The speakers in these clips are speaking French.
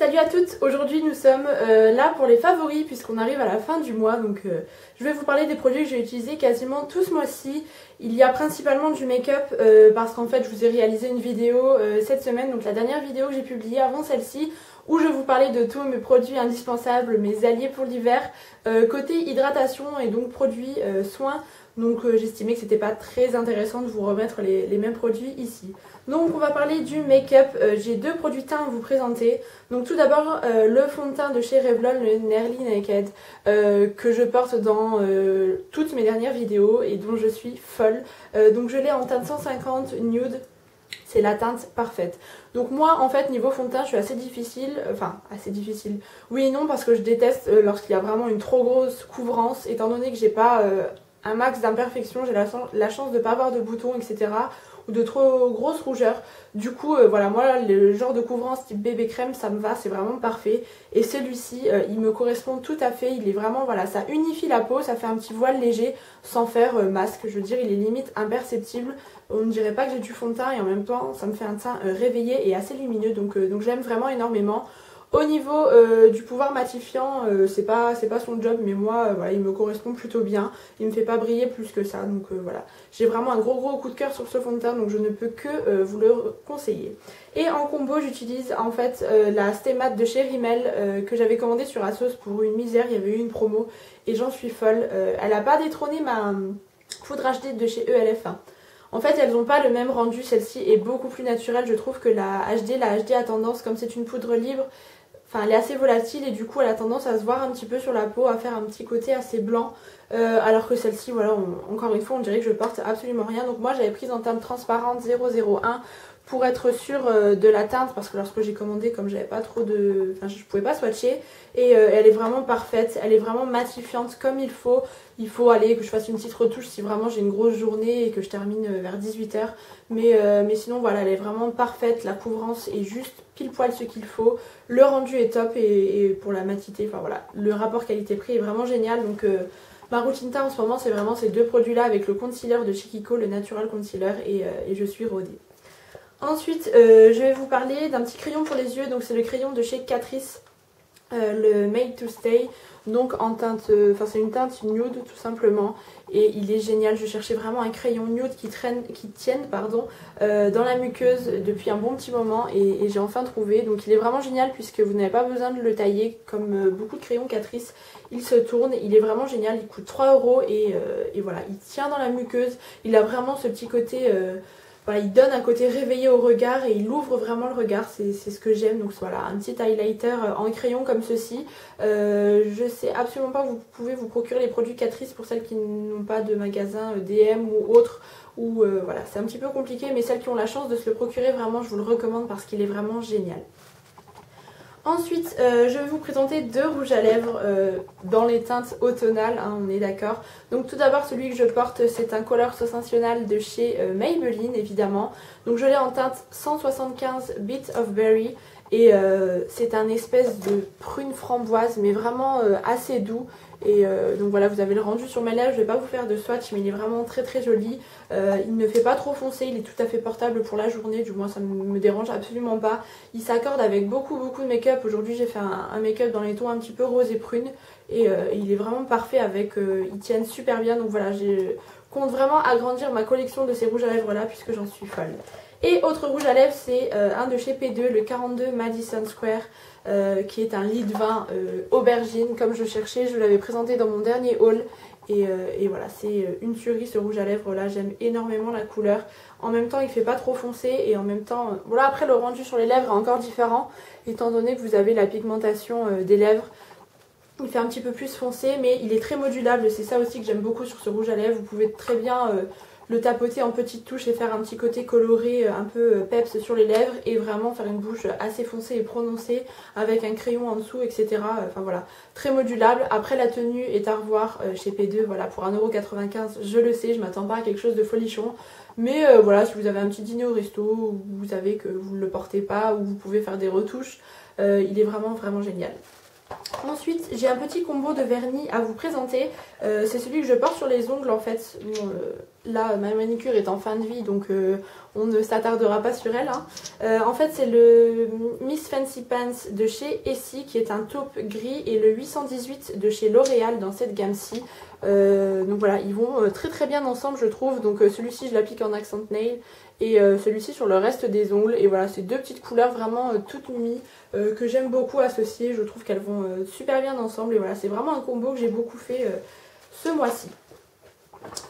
Salut à toutes, aujourd'hui nous sommes là pour les favoris puisqu'on arrive à la fin du mois, donc je vais vous parler des produits que j'ai utilisés quasiment tout ce mois-ci. Il y a principalement du make-up parce qu'en fait je vous ai réalisé une vidéo cette semaine, donc la dernière vidéo que j'ai publiée avant celle-ci, où je vous parlais de tous mes produits indispensables, mes alliés pour l'hiver, côté hydratation et donc produits soins. Donc j'estimais que c'était pas très intéressant de vous remettre les mêmes produits ici. Donc on va parler du make-up. J'ai deux produits teints à vous présenter. Donc tout d'abord le fond de teint de chez Revlon, le Nearly Naked, que je porte dans toutes mes dernières vidéos et dont je suis folle. Donc je l'ai en teinte 150 nude. C'est la teinte parfaite. Donc moi en fait niveau fond de teint je suis assez difficile, oui et non, parce que je déteste lorsqu'il y a vraiment une trop grosse couvrance, étant donné que j'ai pas un max d'imperfections, j'ai la chance de ne pas avoir de boutons, etc. ou de trop grosses rougeurs. Du coup voilà, moi le genre de couvrance type bébé crème ça me va, c'est vraiment parfait. Et celui-ci il me correspond tout à fait, il est vraiment, voilà, ça unifie la peau, ça fait un petit voile léger sans faire masque, je veux dire il est limite imperceptible. On ne dirait pas que j'ai du fond de teint et en même temps ça me fait un teint réveillé et assez lumineux, donc j'aime vraiment énormément. Au niveau du pouvoir matifiant, c'est pas son job, mais moi voilà, il me correspond plutôt bien. Il me fait pas briller plus que ça, donc voilà. J'ai vraiment un gros coup de cœur sur ce fond de teint, donc je ne peux que vous le conseiller. Et en combo j'utilise en fait la Stay Matte de chez Rimmel que j'avais commandée sur Asos pour une misère, il y avait eu une promo et j'en suis folle. Elle n'a pas détrôné ma poudre HD de chez ELF1. En fait elles n'ont pas le même rendu, celle-ci est beaucoup plus naturelle, je trouve que la HD a tendance, comme c'est une poudre libre, enfin elle est assez volatile et du coup elle a tendance à se voir un petit peu sur la peau, à faire un petit côté assez blanc, alors que celle-ci, voilà, encore une fois on dirait que je porte absolument rien. Donc moi j'avais prise en teinte transparente 001 pour être sûre de la teinte, parce que lorsque j'ai commandé, comme j'avais pas trop de... Enfin je pouvais pas swatcher, et elle est vraiment parfaite, elle est vraiment matifiante comme il faut. Il faut aller que je fasse une petite retouche si vraiment j'ai une grosse journée et que je termine vers 18 h. Mais sinon voilà, elle est vraiment parfaite, la couvrance est juste pile poil ce qu'il faut. Le rendu est top et pour la matité, enfin voilà, le rapport qualité-prix est vraiment génial. Donc ma routine teint en ce moment c'est vraiment ces deux produits là avec le concealer de chez Kiko, le Natural Concealer, et je suis rodée. Ensuite je vais vous parler d'un petit crayon pour les yeux, donc c'est le crayon de chez Catrice, le Made to Stay, donc en teinte, enfin c'est une teinte nude tout simplement, et il est génial. Je cherchais vraiment un crayon nude qui tienne dans la muqueuse depuis un bon petit moment, et j'ai enfin trouvé. Donc il est vraiment génial puisque vous n'avez pas besoin de le tailler comme beaucoup de crayons Catrice. Il se tourne, il est vraiment génial, il coûte 3 € et voilà, il tient dans la muqueuse, il a vraiment ce petit côté... Voilà, il donne un côté réveillé au regard et il ouvre vraiment le regard, c'est ce que j'aime. Donc voilà, un petit highlighter en crayon comme ceci. Je sais absolument pas où vous pouvez vous procurer les produits Catrice pour celles qui n'ont pas de magasin DM ou autre. Ou voilà, c'est un petit peu compliqué, mais celles qui ont la chance de se le procurer, vraiment je vous le recommande parce qu'il est vraiment génial. Ensuite, je vais vous présenter deux rouges à lèvres dans les teintes automnales, hein, on est d'accord. Donc tout d'abord celui que je porte, c'est un Color Sensationnel de chez Maybelline évidemment. Donc je l'ai en teinte 175 Bit of Berry et c'est un espèce de prune framboise, mais vraiment assez doux. Et donc voilà, vous avez le rendu sur mes lèvres, je ne vais pas vous faire de swatch, mais il est vraiment très joli. Il ne fait pas trop foncé, il est tout à fait portable pour la journée, du moins ça ne me dérange absolument pas. Il s'accorde avec beaucoup de make-up. Aujourd'hui j'ai fait un make-up dans les tons un petit peu rose et prune, et il est vraiment parfait avec, ils tiennent super bien. Donc voilà, je compte vraiment agrandir ma collection de ces rouges à lèvres là puisque j'en suis folle. Et autre rouge à lèvres, c'est un de chez P2, le 42 Madison Square, qui est un lit de vin aubergine, comme je cherchais. Je l'avais présenté dans mon dernier haul. Et voilà, c'est une tuerie ce rouge à lèvres là, j'aime énormément la couleur. En même temps il fait pas trop foncé, et en même temps, voilà, après le rendu sur les lèvres est encore différent, étant donné que vous avez la pigmentation des lèvres. Il fait un petit peu plus foncé, mais il est très modulable, c'est ça aussi que j'aime beaucoup sur ce rouge à lèvres. Vous pouvez très bien le tapoter en petites touches et faire un petit côté coloré, un peu peps sur les lèvres, et vraiment faire une bouche assez foncée et prononcée avec un crayon en dessous, etc. Enfin voilà, très modulable. Après la tenue est à revoir chez P2, voilà, pour 1,95 €, je le sais, je m'attends pas à quelque chose de folichon. Mais voilà, si vous avez un petit dîner au resto, où vous savez que vous ne le portez pas, où vous pouvez faire des retouches, il est vraiment génial. Ensuite j'ai un petit combo de vernis à vous présenter, c'est celui que je porte sur les ongles en fait. Bon, là ma manicure est en fin de vie donc on ne s'attardera pas sur elle. Hein. En fait c'est le Miss Fancy Pants de chez Essie qui est un taupe gris et le 818 de chez L'Oréal dans cette gamme-ci. Donc voilà, ils vont très très bien ensemble je trouve. Donc celui-ci je l'applique en accent nail et celui-ci sur le reste des ongles. Et voilà, c'est deux petites couleurs vraiment toutes mimi que j'aime beaucoup associer. Je trouve qu'elles vont super bien ensemble et voilà, c'est vraiment un combo que j'ai beaucoup fait ce mois-ci.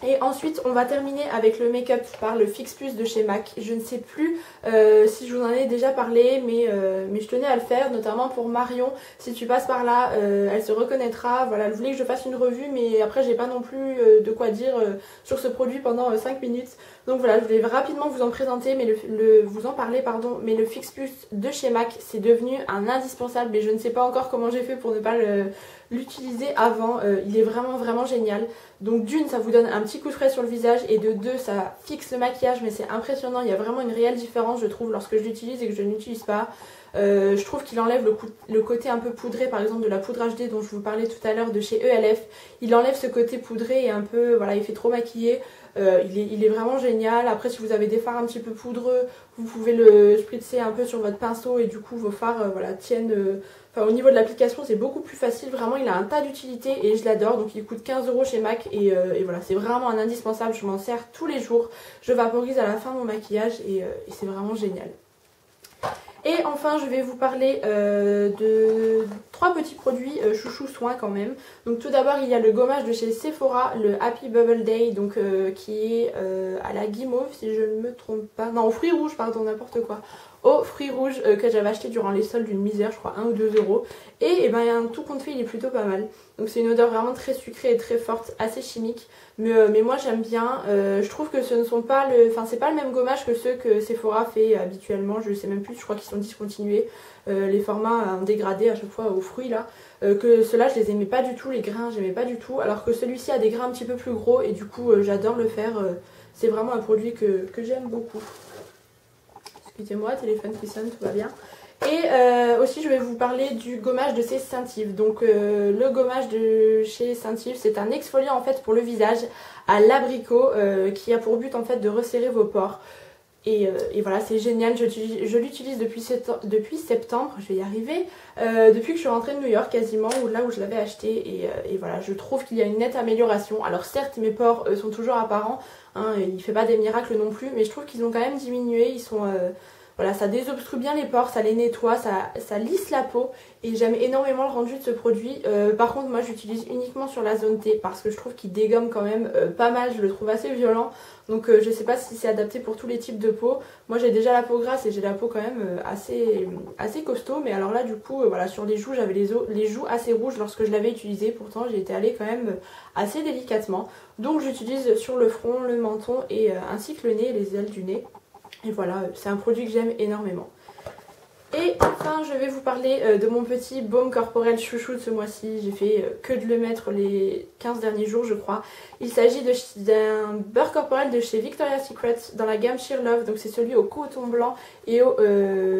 Et ensuite on va terminer avec le make-up par le Fix Plus de chez MAC. Je ne sais plus si je vous en ai déjà parlé mais je tenais à le faire, notamment pour Marion. Si tu passes par là elle se reconnaîtra. Voilà, elle voulait que je fasse une revue mais après j'ai pas non plus de quoi dire sur ce produit pendant 5 minutes. Donc voilà, je voulais rapidement vous en présenter, mais vous en parler pardon. Mais le Fix Plus de chez MAC c'est devenu un indispensable et je ne sais pas encore comment j'ai fait pour ne pas l'utiliser avant. Il est vraiment vraiment génial. Donc d'une, ça vous donne un petit coup de frais sur le visage et de deux, ça fixe le maquillage mais c'est impressionnant. Il y a vraiment une réelle différence je trouve lorsque je l'utilise et que je ne l'utilise pas. Je trouve qu'il enlève le côté un peu poudré par exemple de la poudre HD dont je vous parlais tout à l'heure de chez ELF. Il enlève ce côté poudré et un peu, voilà, il fait trop maquillé. Il est vraiment génial. Après si vous avez des fards un petit peu poudreux, vous pouvez le spritzer un peu sur votre pinceau et du coup vos fards voilà, tiennent... Enfin, au niveau de l'application c'est beaucoup plus facile, vraiment il a un tas d'utilité et je l'adore. Donc il coûte 15 € chez MAC et voilà, c'est vraiment un indispensable, je m'en sers tous les jours. Je vaporise à la fin de mon maquillage et c'est vraiment génial. Et enfin je vais vous parler de 3 petits produits chouchou soins quand même. Donc tout d'abord il y a le gommage de chez Sephora, le Happy Bubble Day, donc qui est à la guimauve si je ne me trompe pas. Non, aux fruits rouges pardon, n'importe quoi. Aux fruits rouges que j'avais acheté durant les soldes d'une misère, je crois 1 ou 2 €. Et ben tout compte fait il est plutôt pas mal. Donc c'est une odeur vraiment très sucrée et très forte, assez chimique. Mais moi j'aime bien. Je trouve que ce ne sont pas c'est pas le même gommage que ceux que Sephora fait habituellement. Je sais même plus, je crois qu'ils sont discontinués. Les formats en dégradé à chaque fois aux fruits là. Que ceux-là je les aimais pas du tout, les grains j'aimais pas du tout. Alors que celui-ci a des grains un petit peu plus gros et du coup j'adore le faire. C'est vraiment un produit que j'aime beaucoup. Excusez-moi, téléphone qui sonne, tout va bien. Et aussi je vais vous parler du gommage de chez Scentive. Donc le gommage de chez Scentive c'est un exfoliant en fait pour le visage à l'abricot qui a pour but en fait de resserrer vos pores. Et voilà, c'est génial, je l'utilise depuis septembre, je vais y arriver, depuis que je suis rentrée de New York quasiment, ou là où je l'avais acheté, et voilà, je trouve qu'il y a une nette amélioration. Alors certes, mes pores sont toujours apparents, hein, il ne fait pas des miracles non plus, mais je trouve qu'ils ont quand même diminué, ils sont... voilà, ça désobstrue bien les pores, ça les nettoie, ça lisse la peau et j'aime énormément le rendu de ce produit. Par contre moi j'utilise uniquement sur la zone T parce que je trouve qu'il dégomme quand même pas mal, je le trouve assez violent. Donc je sais pas si c'est adapté pour tous les types de peau. Moi j'ai déjà la peau grasse et j'ai la peau quand même assez costaud. Mais alors là du coup voilà, sur les joues j'avais les joues assez rouges lorsque je l'avais utilisé. Pourtant j'ai été allée quand même assez délicatement. Donc j'utilise sur le front, le menton et ainsi que le nez et les ailes du nez. Et voilà, c'est un produit que j'aime énormément. Et enfin, je vais vous parler de mon petit baume corporel chouchou de ce mois-ci. J'ai fait que de le mettre les 15 derniers jours, je crois. Il s'agit d'un beurre corporel de chez Victoria's Secret dans la gamme Sheer Love. Donc c'est celui au coton blanc et au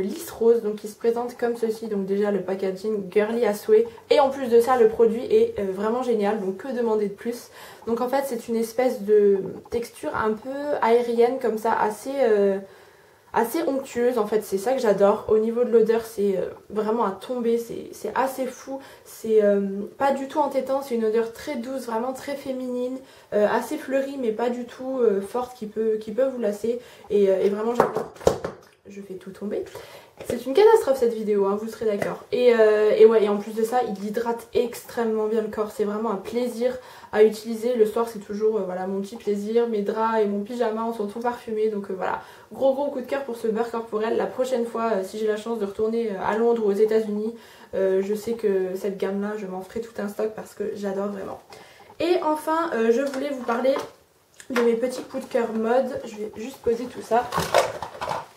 lisse rose. Donc il se présente comme ceci. Donc déjà le packaging girly à souhait. Et en plus de ça, le produit est vraiment génial. Donc que demander de plus? Donc en fait, c'est une espèce de texture un peu aérienne comme ça, assez onctueuse en fait, c'est ça que j'adore. Au niveau de l'odeur c'est vraiment à tomber, c'est assez fou, c'est pas du tout entêtant, c'est une odeur très douce, vraiment très féminine, assez fleurie mais pas du tout forte qui peut vous lasser et vraiment j'adore. Je fais tout tomber. C'est une catastrophe cette vidéo, hein, vous serez d'accord. Et en plus de ça, il hydrate extrêmement bien le corps. C'est vraiment un plaisir à utiliser. Le soir, c'est toujours voilà, mon petit plaisir. Mes draps et mon pyjama sont tout parfumés. Donc voilà, gros coup de cœur pour ce beurre corporel. La prochaine fois, si j'ai la chance de retourner à Londres ou aux États-Unis, je sais que cette gamme-là, je m'en ferai tout un stock parce que j'adore vraiment. Et enfin, je voulais vous parler de mes petits coups de cœur mode. Je vais juste poser tout ça.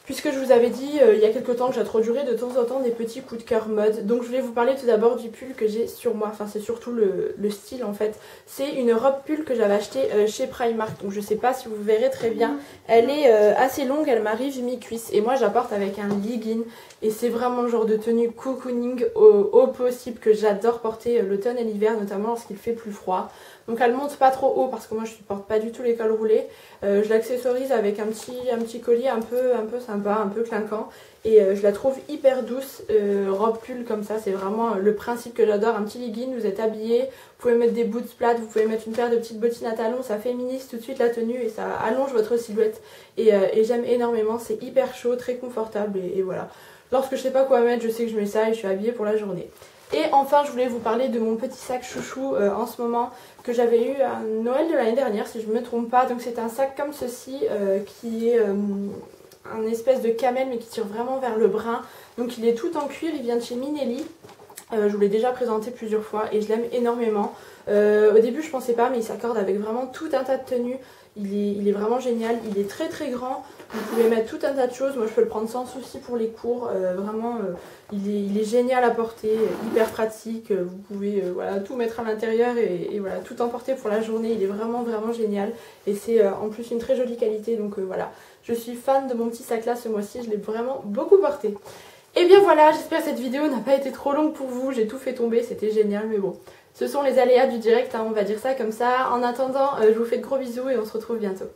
Puisque je vous avais dit il y a quelques temps que j'introduirais de temps en temps des petits coups de cœur mode. Donc je voulais vous parler tout d'abord du pull que j'ai sur moi. Enfin c'est surtout le style en fait. C'est une robe pull que j'avais achetée chez Primark. Donc je sais pas si vous verrez très bien. Elle est assez longue, elle m'arrive mi-cuisse. Et moi j'apporte avec un legging. Et c'est vraiment le genre de tenue cocooning au possible que j'adore porter l'automne et l'hiver. Notamment lorsqu'il fait plus froid. Donc elle monte pas trop haut parce que moi je supporte pas du tout les cols roulés. Je l'accessorise avec un petit collier un peu sympa, un peu clinquant. Et je la trouve hyper douce, robe pull comme ça, c'est vraiment le principe que j'adore. Un petit legging, vous êtes habillé, vous pouvez mettre des boots plates, vous pouvez mettre une paire de petites bottines à talons, ça féminise tout de suite la tenue et ça allonge votre silhouette. Et j'aime énormément, c'est hyper chaud, très confortable et voilà. Lorsque je sais pas quoi mettre, je sais que je mets ça et je suis habillée pour la journée. Et enfin, je voulais vous parler de mon petit sac chouchou en ce moment que j'avais eu à Noël de l'année dernière, si je ne me trompe pas. Donc c'est un sac comme ceci qui est un espèce de camel mais qui tire vraiment vers le brun. Donc il est tout en cuir, il vient de chez Minelli. Je vous l'ai déjà présenté plusieurs fois et je l'aime énormément. Au début je pensais pas, mais il s'accorde avec vraiment tout un tas de tenues. Il est vraiment génial, il est très très grand. Vous pouvez mettre tout un tas de choses, moi je peux le prendre sans souci pour les cours. Vraiment il est génial à porter, hyper pratique. Vous pouvez voilà, tout mettre à l'intérieur et voilà, tout emporter pour la journée. Il est vraiment vraiment génial et c'est en plus une très jolie qualité. Donc voilà, je suis fan de mon petit sac là ce mois-ci, je l'ai vraiment beaucoup porté. Et bien voilà, j'espère que cette vidéo n'a pas été trop longue pour vous, j'ai tout fait tomber, c'était génial, mais bon. Ce sont les aléas du direct, hein, on va dire ça comme ça. En attendant, je vous fais de gros bisous et on se retrouve bientôt.